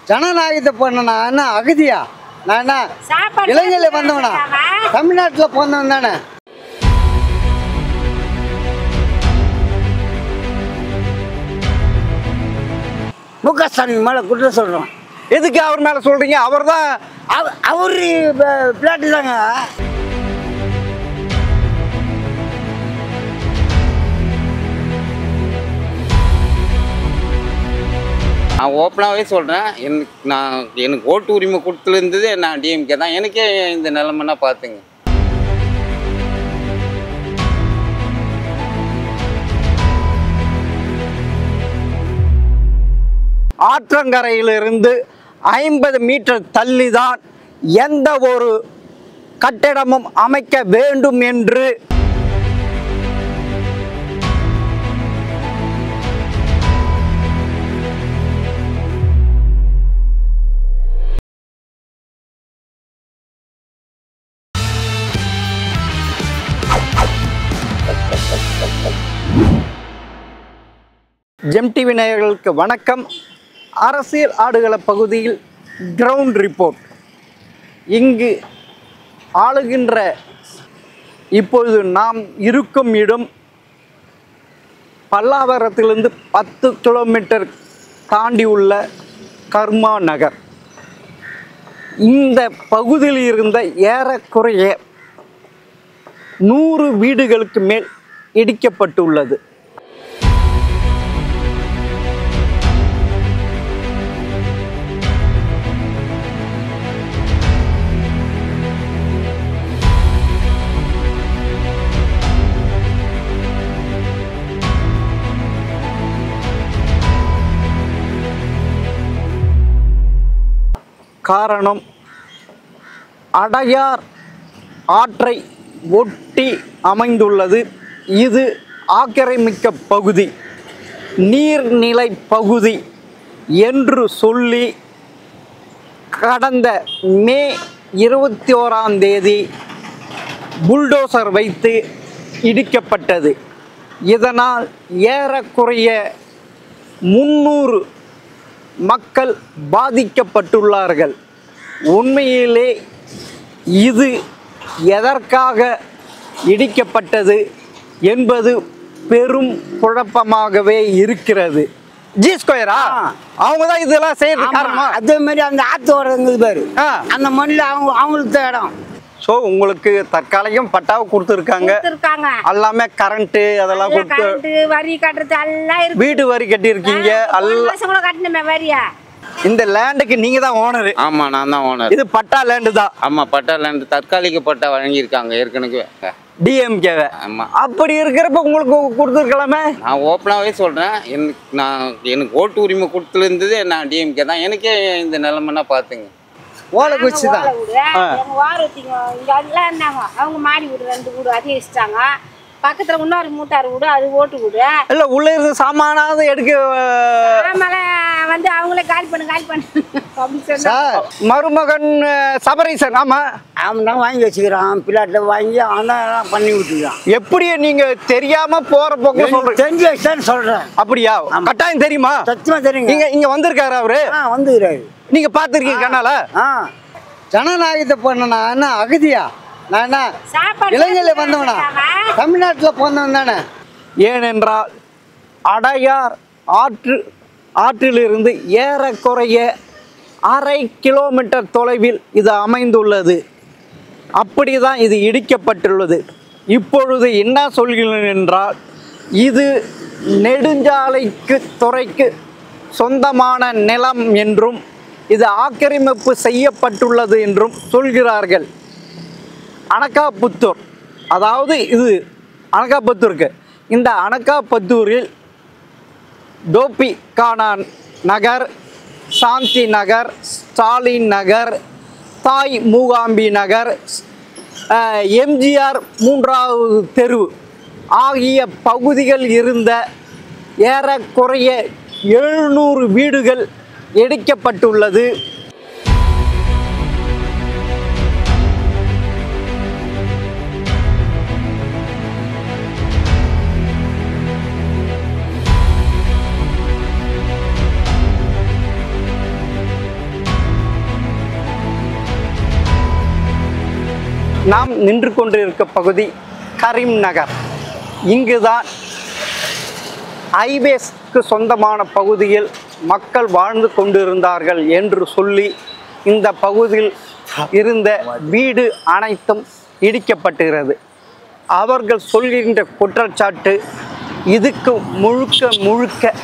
ஜனநாயகத்தை பண்ண நான் என்ன அகதியா? நான் என்ன இளைஞர்ல வந்தவனா? தமிழ்நாட்டில் பிறந்தவன் தானே. முக ஸ்டாலின் மேலே குற்றம் சொல்கிறோம். எதுக்கு அவர் மேலே சொல்கிறீங்க? அவர் தான் அவர் பிளாட்டு தாங்க. நான் ஓப்பனாகவே சொல்கிறேன், எனக்கு ஓட்டு உரிமை கொடுத்துருந்தது நான் டிஎம்கே தான். எனக்கே இந்த நிலைமைன்னா பார்த்துங்க. ஆற்றங்கரையிலிருந்து 50 மீட்டர் தள்ளிதான் எந்த ஒரு கட்டிடமும் அமைக்க வேண்டும் என்று ஜெம் டிவி நேயர்களுக்கு வணக்கம். அரசியல் ஆடுகள பகுதியில் கிரவுண்ட் ரிப்போர்ட். இங்கு ஆளுகின்ற இப்பொழுது நாம் இருக்கும் இடம் பல்லாவரத்திலிருந்து 10 கிலோமீட்டர் தாண்டி உள்ள கர்மா நகர். இந்த பகுதியில் இருந்த ஏறக்குறைய 100 வீடுகளுக்கு மேல் இடிக்கப்பட்டுள்ளது. காரணம், அடையார் ஆற்றை ஒட்டி அமைந்துள்ளது. இது ஆக்கிரமிக்க பகுதி, நீர்நிலை பகுதி என்று சொல்லி கடந்த மே 21ஆம் தேதி புல்டோசர் வைத்து இடிக்கப்பட்டது. இதனால் ஏறக்குறைய 300 மக்கள் பாதிக்கப்பட்டுள்ளார்கள். உண்மையிலே இது எதற்காக இடிக்கப்பட்டது என்பது பெரும் குழப்பமாகவே இருக்கிறது. ஜி ஸ்கொயரா அவங்க தான் இதெல்லாம் செய்யறது காரணமா? அதே மாதிரி அந்த ஆத்து ஓடுறது பாரு, அந்த மண்ணில் அவங்களுக்கு தான் இடம். ஸோ உங்களுக்கு தற்காலிகம் பட்டாவை கொடுத்துருக்காங்க. எல்லாமே கரண்ட் அதெல்லாம் கொடுத்து வரி கட்டுறது எல்லாம் இருக்கு. வீட்டு வரி கட்டியிருக்கீங்க. இந்த லேண்டுக்கு நீங்க தான் ஓனர்? ஆமாம், நான் தான் ஓனர். இது பட்டா லேண்டு தான்? ஆமாம், பட்டா லேண்டு தற்காலிக பட்டா வழங்கியிருக்காங்க ஏற்கனவே டிஎம்கேவை. ஆமாம். அப்படி இருக்கிறப்ப உங்களுக்கு கொடுத்துருக்கலாமே. நான் ஓப்பனாகவே சொல்கிறேன், எனக்கு ஓட்டு உரிமை கொடுத்துருந்தது நான் டிஎம்கே தான். எனக்கே இந்த நிலைமைன்னா பார்த்துங்க. ஓலை குச்சி தான். அவங்க மாடி வீடு 2 வீடு அதிகரிச்சிட்டாங்க. பக்கத்துல இன்னொரு மூட்டார் வீடு, அது ஓட்டு வீடு. இல்ல உள்ள இருந்து சாமானாவது எடுக்க வந்து அவங்களே காலி பண்ணு மருமகன் சபரீசன். ஆமா, அவன் தான் வாங்கி வச்சுக்கிறான். பிள்ளாட்ட வாங்கி அவன் தான் பண்ணி விட்டுக்கிறான். எப்படி நீங்க தெரியாம போற போக்க சொல்றீங்க? தெரிஞ்சு வச்சுதான் சொல்றேன். அப்படியா? கட்டாயம் தெரியுமா? சத்தியமா தெரியுங்க. இங்க வந்திருக்காரு அவரு? வந்துக்கிறாரு. நீங்க பாத்துருக்கீங்க கண்ணால? ஜனநாயகத்தை பண்ண நான் என்ன அகதியா? நான் என்ன இளைஞர்ல வந்தவனா? தமிழ்நாட்டில் பிறந்தவன் தானே. ஏனென்றால் அடையார் ஆற்றிலிருந்து ஏறக்குறைய 1/2 கிலோமீட்டர் தொலைவில் இது அமைந்துள்ளது. அப்படிதான் இது இடிக்கப்பட்டுள்ளது. இப்பொழுது என்ன சொல்கிறேன் என்றால், இது நெடுஞ்சாலைக்கு துறைக்கு சொந்தமான நிலம் என்றும் இது ஆக்கிரமிப்பு செய்யப்பட்டுள்ளது என்றும் சொல்கிறார்கள். அனகாபுத்தூர், அதாவது இது அனகாபுத்தூருக்கு, இந்த அனகாபுத்தூரில் டோபி கானா நகர், சாந்தி நகர், ஸ்டாலின் நகர், தாய் மூகாம்பி நகர், எம்ஜிஆர் 3வது தெரு ஆகிய பகுதிகள் இருந்த ஏறக்குறைய 700 வீடுகள் இடிக்கப்பட்டுள்ளது. நாம் நின்று கொண்டு இருக்க பகுதி கரீம் நகர். இங்குதான் ஹைவேஸ்க்கு சொந்தமான பகுதியில் மக்கள் வாழ்ந்து கொண்டிருந்தார்கள் என்று சொல்லி இந்த பகுதியில் இருந்த வீடு அனைத்தும் இடிக்கப்பட்டுகிறது. அவர்கள் சொல்கின்ற குற்றச்சாட்டு இதுக்கு முழுக்க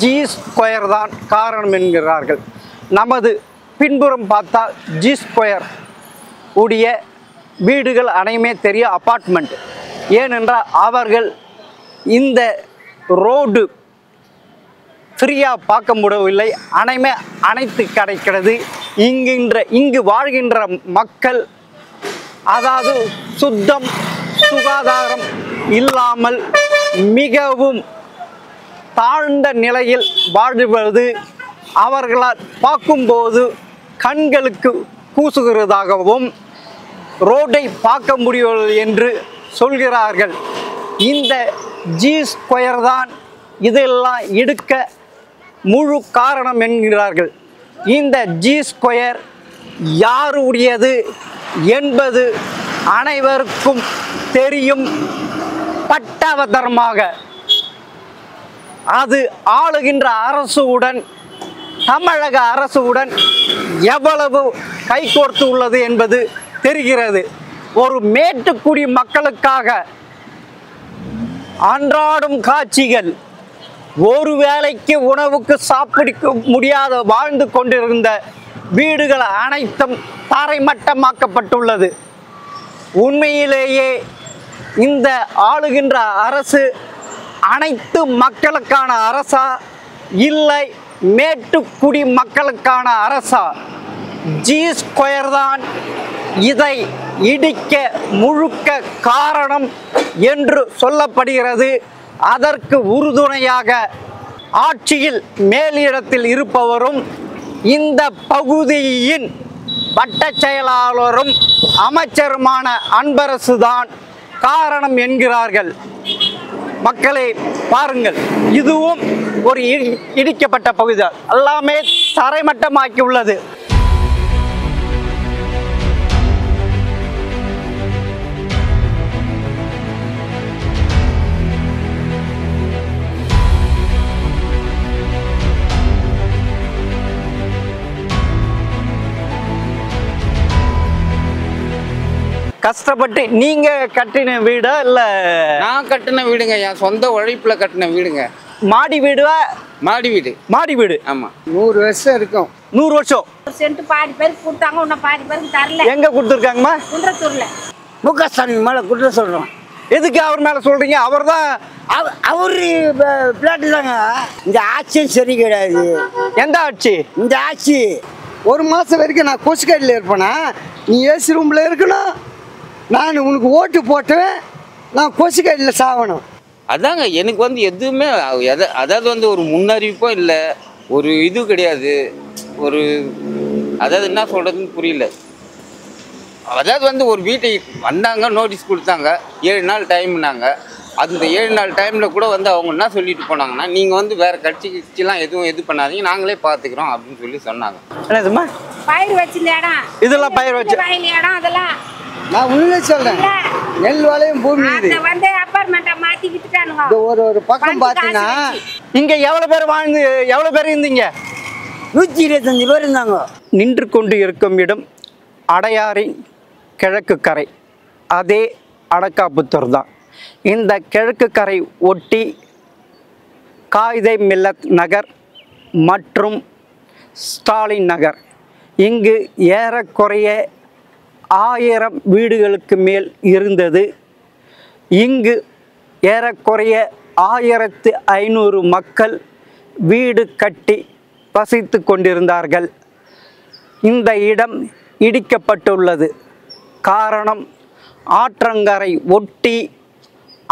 ஜி ஸ்கொயர் தான் காரணம் என்கிறார்கள். நமது பின்புறம் பார்த்தால் ஜி ஸ்கொயர் உடைய வீடுகள் அனைமே தெரிய அப்பார்ட்மெண்ட். ஏனென்றால் அவர்கள் இந்த ரோடு ஃப்ரீயாக பார்க்க முடியவில்லை, அனைமே அனைத்து கிடைக்கிறது. இங்கு வாழ்கின்ற மக்கள் அதாவது சுத்தம் சுகாதாரம் இல்லாமல் மிகவும் தாழ்ந்த நிலையில் வாழ்வது அவர்களால் பார்க்கும்போது கண்களுக்கு கூசுகிறதாகவும் ரோட்டை பார்க்க முடியவில்லை என்று சொல்கிறார்கள். இந்த ஜி ஸ்கொயர் தான் இதெல்லாம் எடுக்க முழு காரணம் என்கிறார்கள். இந்த ஜி ஸ்கொயர் யாருடையது என்பது அனைவருக்கும் தெரியும். பட்டவதரமாக அது ஆளுகின்ற அரசுடன் தமிழக அரசுடன் எவ்வளவு கைகோர்த்து உள்ளது என்பது தெரிகிறது. ஒரு மேட்டுக்குடி மக்களுக்காக அன்றாடும் காட்சிகள், ஒரு வேளைக்கு உணவுக்கு சாப்பிட முடியாத வாழ்ந்து கொண்டிருந்த வீடுகள் அனைத்தும் தரைமட்டமாக்கப்பட்டுள்ளது. உண்மையிலேயே இந்த ஆளுகின்ற அரசு அனைத்து மக்களுக்கான அரசா இல்லை மேட்டுக்குடி மக்களுக்கான அரசா? ஜி ஸ்கொயர் தான் இதை இடிக்க முழுக்க காரணம் என்று சொல்லப்படுகிறது. அதற்கு உறுதுணையாக ஆட்சியில் மேலிடத்தில் இருப்பவரும் இந்த பகுதியின் வட்ட செயலாளரும் அமைச்சருமான அன்பரசு தான் காரணம் என்கிறார்கள். மக்களே பாருங்கள், இதுவும் ஒரு இடிக்கப்பட்ட பகுதி, எல்லாமே தரைமட்டமாக்கி உள்ளது. கஷ்டப்பட்டு நீங்க கட்டின வீடா இல்ல? நான் கட்டின வீடுங்க, என் சொந்த உழைப்புல கட்டின வீடுங்க. மாடி வீடுவா? மாடி வீடு. மாடி வீடு. ஆமா. 100 வருஷம் இருக்கும். 100 வருஷம். ஒரு சென்ட் பாதி பேருக்கு கொடுத்தாங்க, இன்னும் பாதி பேருக்கு தரல. எங்க கொடுத்துருக்காங்கம்மா? குன்றத்தூர்ல. முகஸ்டாலின் மேல குற்ற சொல்றோம். எதுக்கு அவர் மேல சொல்றீங்க? அவர் தான் அவரு பிளாட் தாங்க. இந்த ஆட்சியும் சரி கிடையாது. எந்த ஆட்சி? இந்த ஆட்சி 1 மாசம் வரைக்கும் நான் கொசுக்கடியில் இருப்பேனா, நீ ஏசி ரூம்ல இருக்கணும், நான் உனக்கு ஓட்டு போட்டுவேன், நான் கொசுக்கடியில் சாகணும். அதாங்க எனக்கு வந்து எதுவுமே அதாவது வந்து ஒரு முன்னறிவிப்போ இல்லை, ஒரு இது கிடையாது. ஒரு அதாவது என்ன சொல்கிறதுன்னு புரியல. அதாவது வந்து ஒரு வீட்டை வந்தாங்க, நோட்டீஸ் கொடுத்தாங்க, 7 நாள் டைம்னாங்க. அந்த 7 நாள் டைமில் கூட வந்து அவங்க என்ன சொல்லிட்டு போனாங்கன்னா, நீங்கள் வந்து வேறு கட்சிலாம் எதுவும் இது பண்ணாதீங்க, நாங்களே பார்த்துக்கிறோம் அப்படின்னு சொல்லி சொன்னாங்க. என்னதுமா? பயிர் வச்சிருந்த இடம், இதெல்லாம் பயிர் வச்சு வயல் இடம், அதெல்லாம் நான் உண்மையிலே சொல்றேன். நெல் வளையும் பூமி இது. அதை வந்து அப்பார்ட்மெண்ட்டை மாற்றி விட்டுட்டானுங்க. ஒரு பக்கம் பார்த்தீங்கன்னா இங்க எவ்வளவு பேர் இருந்தீங்க? 125 பேர் இருந்தாங்க. நின்று கொண்டு இருக்கும் இடம் அடையாறின் கிழக்கு கரை, அதே அடக்காபுத்தூர் தான். இந்த கிழக்கு கரை ஒட்டி காயிதே மில்லத் நகர் மற்றும் ஸ்டாலின் நகர், இங்கு ஏறக்குறைய 1000 வீடுகளுக்கு மேல் இருந்தது. இங்கு ஏறக்குறைய 1500 மக்கள் வீடு கட்டி வசித்து கொண்டிருந்தார்கள். இந்த இடம் இடிக்கப்பட்டுள்ளது. காரணம், ஆற்றங்கரை ஒட்டி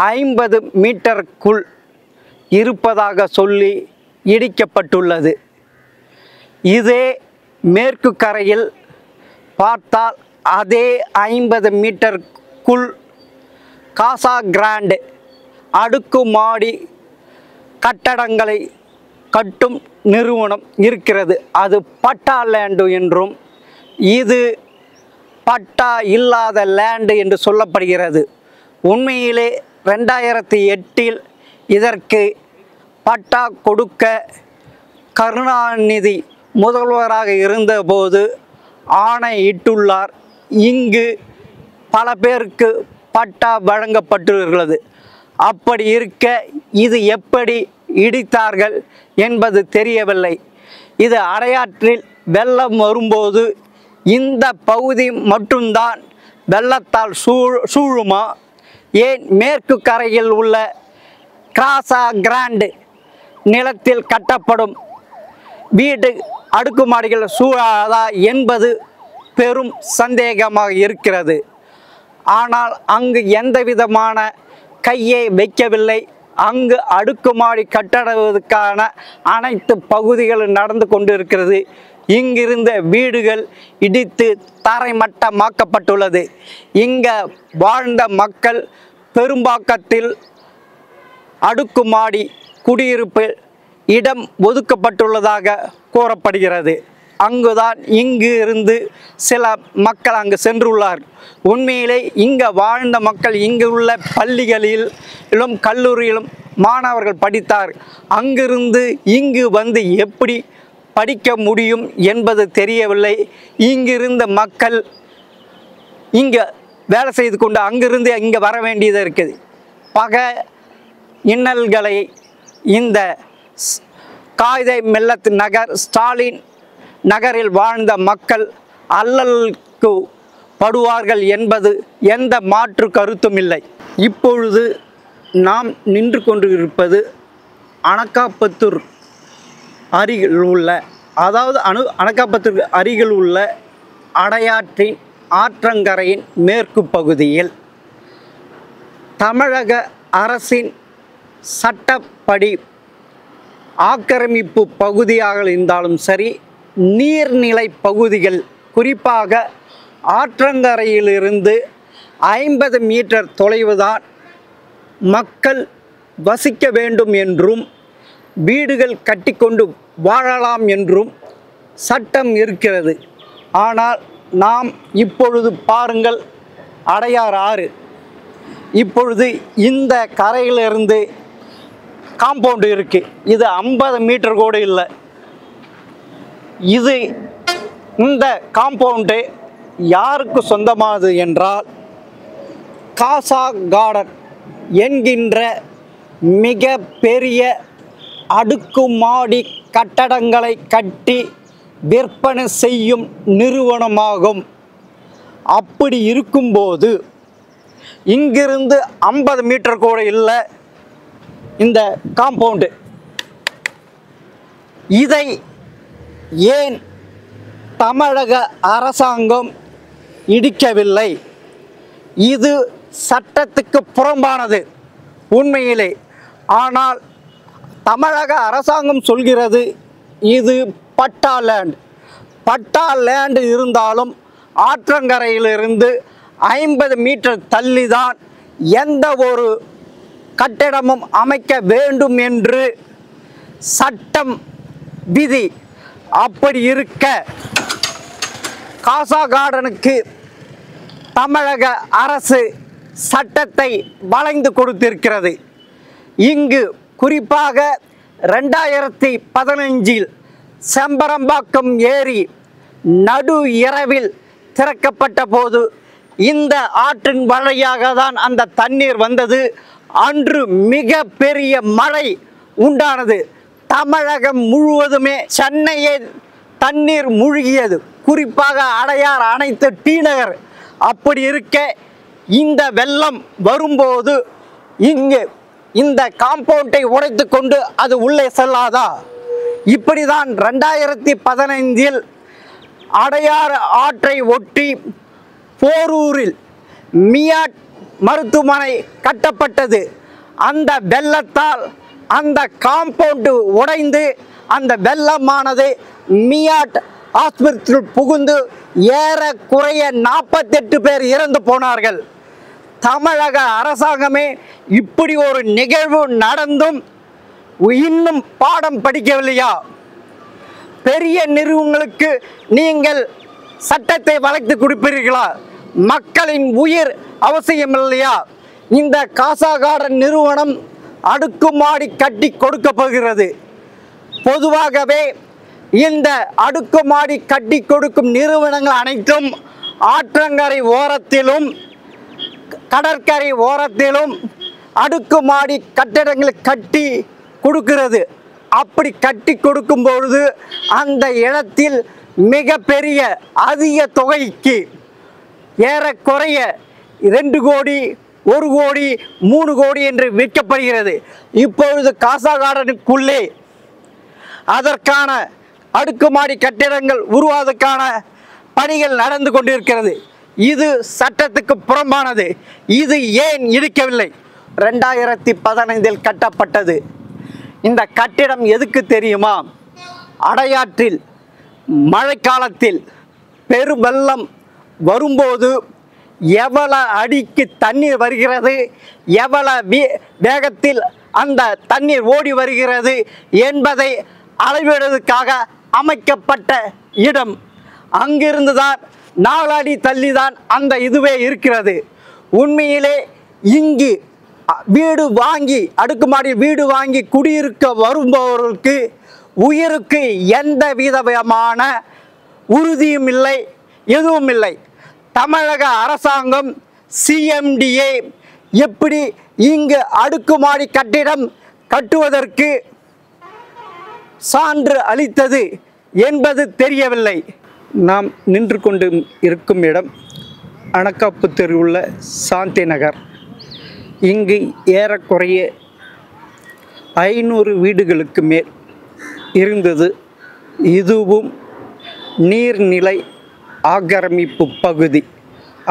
50 மீட்டருக்குள் இருப்பதாக சொல்லி இடிக்கப்பட்டுள்ளது. இதே மேற்கு கரையில் பார்த்தால் அதே 50 மீட்டருக்குள் காசா கிராண்ட் அடுக்குமாடி கட்டடங்களை கட்டும் நிறுவனம் இருக்கிறது. அது பட்டா லேண்டு என்றும் இது பட்டா இல்லாத லேண்டு என்று சொல்லப்படுகிறது. உண்மையிலே 2008 இதற்கு பட்டா கொடுக்க கருணாநிதி முதல்வராக இருந்தபோது ஆணையிட்டுள்ளார். இங்கு பல பேருக்கு பட்டா வழங்கப்பட்டுள்ளது. அப்படி இருக்க இது எப்படி இடித்தார்கள் என்பது தெரியவில்லை. இது அடையாற்றில் வெள்ளம் வரும்போது இந்த பகுதி மட்டும்தான் வெள்ளத்தால் சூழுமா? ஏன் மேற்கு கரையில் உள்ள கிராசா கிராண்ட் நிலத்தில் கட்டப்படும் வீடு அடுக்குமாடிகள் சூழாதா என்பது பெரும் சந்தேகமாக இருக்கிறது. ஆனால் அங்கு எந்த விதமான கையை வைக்கவில்லை. அங்கு அடுக்குமாடி கட்டடுவதற்கான அனைத்து பகுதிகளும் நடந்து கொண்டிருக்கிறது. இங்கிருந்த வீடுகள் இடித்து தரைமட்டமாக்கப்பட்டுள்ளது. இங்கே வாழ்ந்த மக்கள் பெரும்பாக்கத்தில் அடுக்குமாடி குடியிருப்பு இடம் ஒதுக்கப்பட்டுள்ளதாக கூறப்படுகிறது. அங்குதான் இங்கு இருந்து சில மக்கள் அங்கு சென்றுள்ளார். உண்மையிலே இங்கே வாழ்ந்த மக்கள் இங்கு உள்ள பள்ளிகளிலும் கல்லூரியிலும் மாணவர்கள் படித்தார். அங்கிருந்து இங்கு வந்து எப்படி படிக்க முடியும் என்பது தெரியவில்லை. இங்கிருந்த மக்கள் இங்கே வேலை செய்து கொண்டு அங்கிருந்து இங்கே வர வேண்டியது இருக்குது. இன்னல்களை இந்த காயிதே மில்லத் நகர் ஸ்டாலின் நகரில் வாழ்ந்த மக்கள் அல்லலுக்கு படுவார்கள் என்பது எந்த மாற்று கருத்தும் இல்லை. இப்பொழுது நாம் நின்று கொண்டிருப்பது அனகாபத்தூர் அருகில் உள்ள, அதாவது அனகாபத்தூர் அருகில் உள்ள அடையாற்றின் ஆற்றங்கரையின் மேற்கு பகுதியில் தமிழக அரசின் சட்டப்படி ஆக்கிரமிப்பு பகுதியாக இருந்தாலும் சரி, நீர்நிலை பகுதிகள் குறிப்பாக ஆற்றங்கரையிலிருந்து 50 மீட்டர் தொலைவுதான் மக்கள் வசிக்க வேண்டும் என்றும் வீடுகள் கட்டிக்கொண்டு வாழலாம் என்றும் சட்டம் இருக்கிறது. ஆனால் நாம் இப்பொழுது பாருங்கள், அடையார் ஆறு இப்பொழுது இந்த கரையிலிருந்து காம்பவுண்டு இருக்குது. இது 50 மீட்டர் கூட இல்லை. இந்த காம்பவுண்டு யாருக்கு சொந்தமானது என்றால் காசா கார்டன் என்கின்ற மிக பெரிய அடுக்குமாடி கட்டடங்களை கட்டி விற்பனை செய்யும் நிறுவனமாகும். அப்படி இருக்கும்போது இங்கிருந்து 50 மீட்டர் கூட இல்லை இந்த காம்பவுண்டு. இதை ஏன் தமிழக அரசாங்கம் இடிக்கவில்லை? இது சட்டத்துக்கு புறம்பானது உண்மையிலே. ஆனால் தமிழக அரசாங்கம் சொல்கிறது இது பட்டா லேண்ட். பட்டா லேண்ட் இருந்தாலும் ஆற்றங்கரையிலிருந்து 50 மீட்டர் தள்ளிதான் எந்த ஒரு கட்டிடமும் அமைக்க வேண்டும் என்று சட்டம் விதி. அப்படி இருக்க காசா கார்டனுக்கு தமிழக அரசு சட்டத்தை வளைந்து கொடுத்திருக்கிறது. இங்கு குறிப்பாக 2015 செம்பரம்பாக்கம் ஏரி நடு இரவில் திறக்கப்பட்ட போது இந்த ஆற்றின் வழியாக தான் அந்த தண்ணீர் வந்தது. அன்று மிக பெரிய மழை உண்டானது. தமிழகம் முழுவதுமே சென்னையை தண்ணீர் மூழ்கியது. குறிப்பாக அடையார் அனைத்து டி நகர். அப்படி இருக்க இந்த வெள்ளம் வரும்போது இங்கு இந்த காம்பவுண்டை உடைத்து கொண்டு அது உள்ளே செல்லாதா? இப்படிதான் 2015 அடையாறு ஆற்றை ஒட்டி போரூரில் மியாட் மருத்துவமனை கட்டப்பட்டது. அந்த வெள்ளத்தால் அந்த காம்பவுண்டு உடைந்து அந்த வெள்ளமானது மியாட் ஆஸ்பத்திரியில் புகுந்து ஏறக்குறைய 48 பேர் இறந்து போனார்கள். தமிழக அரசாங்கமே இப்படி ஒரு நிகழ்வு நடந்தும் இன்னும் பாடம் படிக்கவில்லையா? பெரிய நிறுவனங்களுக்கு நீங்கள் சட்டத்தை வளைத்து கொடுப்பீர்களா? மக்களின் உயிர் அவசியம் இல்லையா? இந்த காசா கார்டன் நிறுவனம் அடுக்குமாடி கட்டி கொடுக்கப்படுகிறது. பொதுவாகவே இந்த அடுக்குமாடி கட்டி கொடுக்கும் நிறுவனங்கள் அனைத்தும் ஆற்றங்கரை ஓரத்திலும் கடற்கரை ஓரத்திலும் அடுக்குமாடி கட்டிடங்களை கட்டி கொடுக்கிறது. அப்படி கட்டி கொடுக்கும் பொழுது அந்த இடத்தில் மிகப்பெரிய அதிக தொகைக்கு ஏறக்குறைய 2 கோடி 1 கோடி 3 கோடி என்று விற்கப்படுகிறது. இப்பொழுது காசா கார்டனுக்குள்ளே அதற்கான அடுக்குமாடி கட்டிடங்கள் உருவாவதற்கான பணிகள் நடந்து கொண்டிருக்கிறது. இது சட்டத்துக்கு புறம்பானது. இது ஏன் இடிக்கவில்லை? 2015 கட்டப்பட்டது. இந்த கட்டிடம் எதுக்கு தெரியுமா? அடையாற்றில் மழைக்காலத்தில் பெருவெள்ளம் வரும்போது எவ்வளவு அடிக்கு தண்ணீர் வருகிறது, எவ்வளவு வேகத்தில் அந்த தண்ணீர் ஓடி வருகிறது என்பதை அளவிடுவதற்காக அமைக்கப்பட்ட இடம். அங்கிருந்து தான் 4 அடி தள்ளி தான் அந்த இதுவே இருக்கிறது. உண்மையிலே இங்கு வீடு வாங்கி அடுக்குமாடி வீடு வாங்கி குடியிருக்க வருபவர்களுக்கு உயிருக்கு எந்த விதமான உறுதியும் இல்லை, எதுவும் இல்லை. தமிழக அரசாங்கம் CMDA எப்படி இங்கு அடுக்குமாடி கட்டிடம் கட்டுவதற்கு சான்று அளித்தது என்பது தெரியவில்லை. நாம் நின்று கொண்டு இருக்கும் இடம் அணக்காப்பு தெரு உள்ள சாந்தி நகர். இங்கு ஏறக்குறைய 500 வீடுகளுக்கு மேல் இருந்தது. இதுவும் நீர்நிலை ஆக்கிரமிப்பு பகுதி,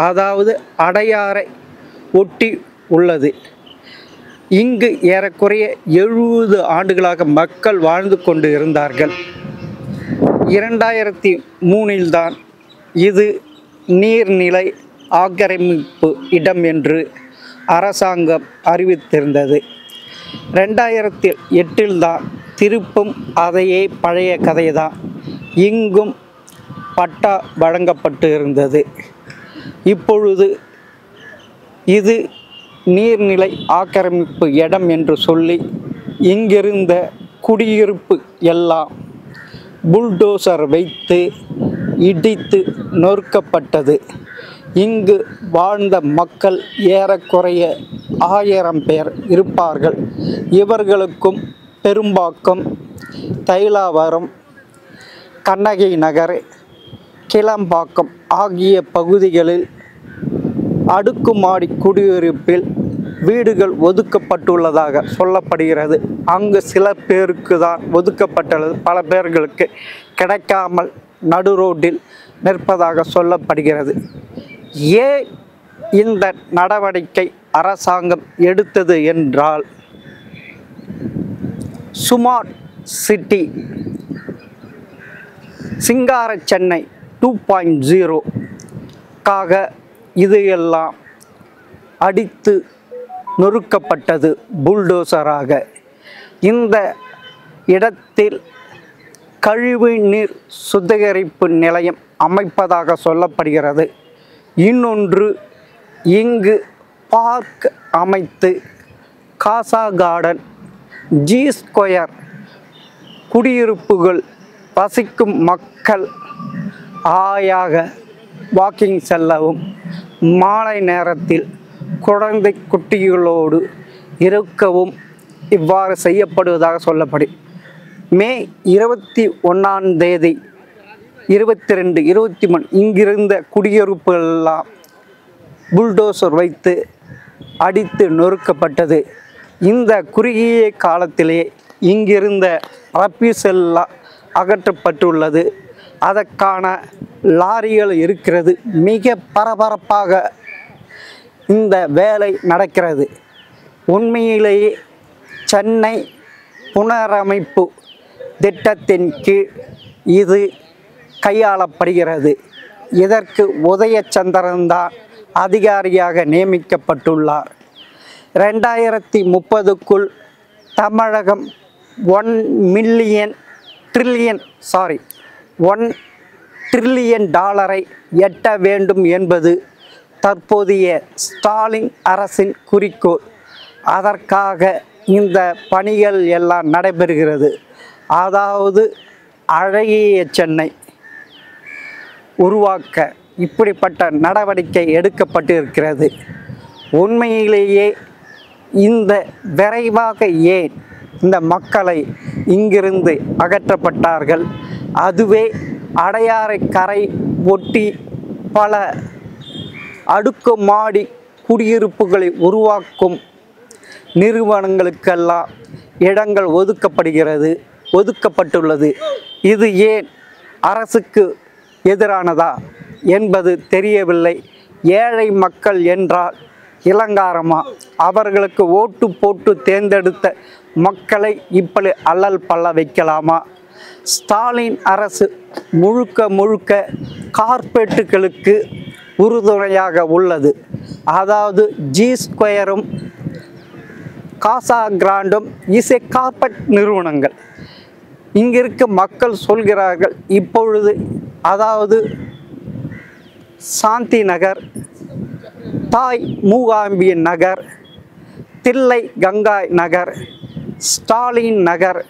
அதாவது அடையாறை ஒட்டி உள்ளது. இங்கு ஏறக்குறைய 70 ஆண்டுகளாக மக்கள் வாழ்ந்து கொண்டு இருந்தார்கள். 2003 தான் இது நீர்நிலை ஆக்கிரமிப்பு இடம் என்று அரசாங்கம் அறிவித்திருந்தது. 2008 தான் திருப்பும் அதையே பழைய கதை தான். இங்கும் பட்டா வழங்கப்பட்டு இருந்தது. இப்பொழுது இது நீர்நிலை ஆக்கிரமிப்பு இடம் என்று சொல்லி இங்கிருந்த குடியிருப்பு எல்லாம் புல்டோசர் வைத்து இடித்து நொறுக்கப்பட்டது. இங்கு வாழ்ந்த மக்கள் ஏறக்குறைய 1000 பேர் இருப்பார்கள். இவர்களுக்கும் பெரும்பாக்கம், தைலாவரம், கண்ணகி நகர், கிளம்பாக்கம் ஆகிய பகுதிகளில் அடுக்குமாடி குடியிருப்பில் வீடுகள் ஒதுக்கப்பட்டுள்ளதாக சொல்லப்படுகிறது. அங்கு சில பேருக்கு தான் ஒதுக்கப்பட்டுள்ளது, பல பேர்களுக்கு கிடைக்காமல் நடு ரோட்டில் நிற்பதாக சொல்லப்படுகிறது. ஏன் இந்த நடவடிக்கை அரசாங்கம் எடுத்தது என்றால், ஸ்மார்ட் சிட்டி சிங்கார சென்னை 2.0க்காக இது எல்லாம் அடித்து நொறுக்கப்பட்டது புல்டோசராக. இந்த இடத்தில் கழிவு நீர் சுத்திகரிப்பு நிலையம் அமைப்பதாக சொல்லப்படுகிறது. இன்னொன்று, இங்கு பார்க் அமைத்து காசா கார்டன், G ஸ்கொயர் குடியிருப்புகள் வசிக்கும் மக்கள் ஆயாக வாக்கிங் செல்லவும், மாலை நேரத்தில் குழந்தை குட்டிகளோடு இருக்கவும் இவ்வாறு செய்யப்படுவதாக சொல்லப்படும். மே 21ஆம் தேதி 22, 23 இங்கிருந்த குடியிருப்புகளெல்லாம் புல்டோசர் வைத்து அடித்து நொறுக்கப்பட்டது. இந்த குறுகிய காலத்திலே இங்கிருந்த ரப்பீஸ் எல்லாம் அகற்றப்பட்டுள்ளது. அதற்கான லாரிகள் இருக்கிறது. மிக பரபரப்பாக இந்த வேலை நடக்கிறது. உண்மையிலேயே சென்னை புனரமைப்பு திட்டத்தின் கீழ் இது கையாளப்படுகிறது. இதற்கு உதயச்சந்திரன் தான் அதிகாரியாக நியமிக்கப்பட்டுள்ளார். 2030க்குள் தமிழகம் 1 ட்ரில்லியன் ட்ரில்லியன் டாலரை எட்ட வேண்டும் என்பது தற்போதைய ஸ்டாலின் அரசின் குறிக்கோள். அதற்காக இந்த பணிகள் எல்லாம் நடைபெறுகிறது. அதாவது அழகிய சென்னை உருவாக்க இப்படிப்பட்ட நடவடிக்கை எடுக்கப்பட்டிருக்கிறது. உண்மையிலேயே இந்த விரைவாக ஏன் இந்த மக்களை இங்கிருந்து அகற்றப்பட்டார்கள்? அதுவே அடையாறை கரை ஒட்டி பல அடுக்குமாடி குடியிருப்புகளை உருவாக்கும் நிறுவனங்களுக்கெல்லாம் இடங்கள் ஒதுக்கப்பட்டுள்ளது. இது ஏன் அரசுக்கு எதிரானதா என்பது தெரியவில்லை. ஏழை மக்கள் என்றால் இளங்காரமா? அவர்களுக்கு ஓட்டு போட்டு தேர்ந்தெடுத்த மக்களை இப்படி அல்லல் பல்ல வைக்கலாமா? ஸ்டாலின் அரசு முழுக்க கார்ப்பரேட்டுகளுக்கு உறுதுணையாக உள்ளது. அதாவது G2ம் காசா கிராண்டும் இசை கார்ப்பரேட் நிறுவனங்கள். இங்கிருக்க மக்கள் சொல்கிறார்கள், இப்பொழுது அதாவது சாந்தி நகர், தாய் மூகாம்பியன் நகர், தில்லை கங்காய் நகர், ஸ்டாலின் நகர்,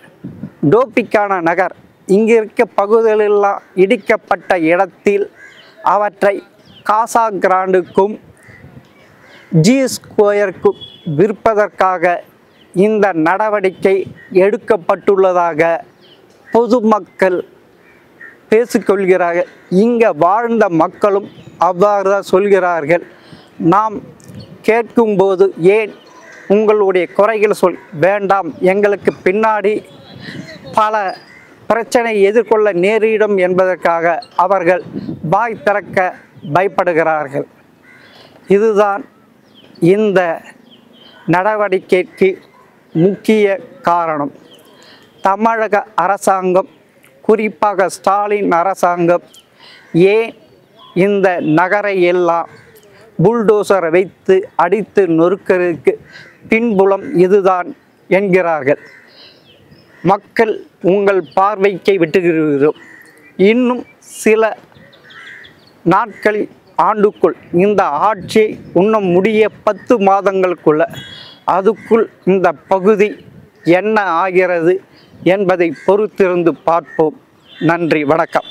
டோபிகானா நகர், இங்கிருக்க பகுதிகளெல்லாம் இடிக்கப்பட்ட இடத்தில் அவற்றை காசா கிராண்டுக்கும் G2க்கும் விற்பதற்காக இந்த நடவடிக்கை எடுக்கப்பட்டுள்ளதாக பொதுமக்கள் பேசிக்கொள்கிறார்கள். இங்கே வாழ்ந்த மக்களும் அவ்வாறு தான் சொல்கிறார்கள். நாம் கேட்கும்போது ஏன் உங்களுடைய குறைகள் வேண்டாம், எங்களுக்கு பின்னாடி பல பிரச்சனை எதிர்கொள்ள நேரிடும் என்பதற்காக அவர்கள் வாய் திறக்க பயப்படுகிறார்கள். இதுதான் இந்த நடவடிக்கைக்கு முக்கிய காரணம். தமிழக அரசாங்கம், குறிப்பாக ஸ்டாலின் அரசாங்கம் ஏன் இந்த நகரை எல்லாம் புல்டோசரை வைத்து அடித்து நொறுக்கிறதுக்கு பின்புலம் இதுதான் என்கிறார்கள். மக்கள் உங்கள் பார்வைக்கு விட்டுகிறோம். இன்னும் சில நாட்களில் ஆண்டுக்குள் இந்த ஆட்சி இன்னும் முடிய 10 மாதங்களுக்குள்ள அதுக்குள் இந்த பகுதி என்ன ஆகிறது என்பதை பொறுத்திருந்து பார்ப்போம். நன்றி, வணக்கம்.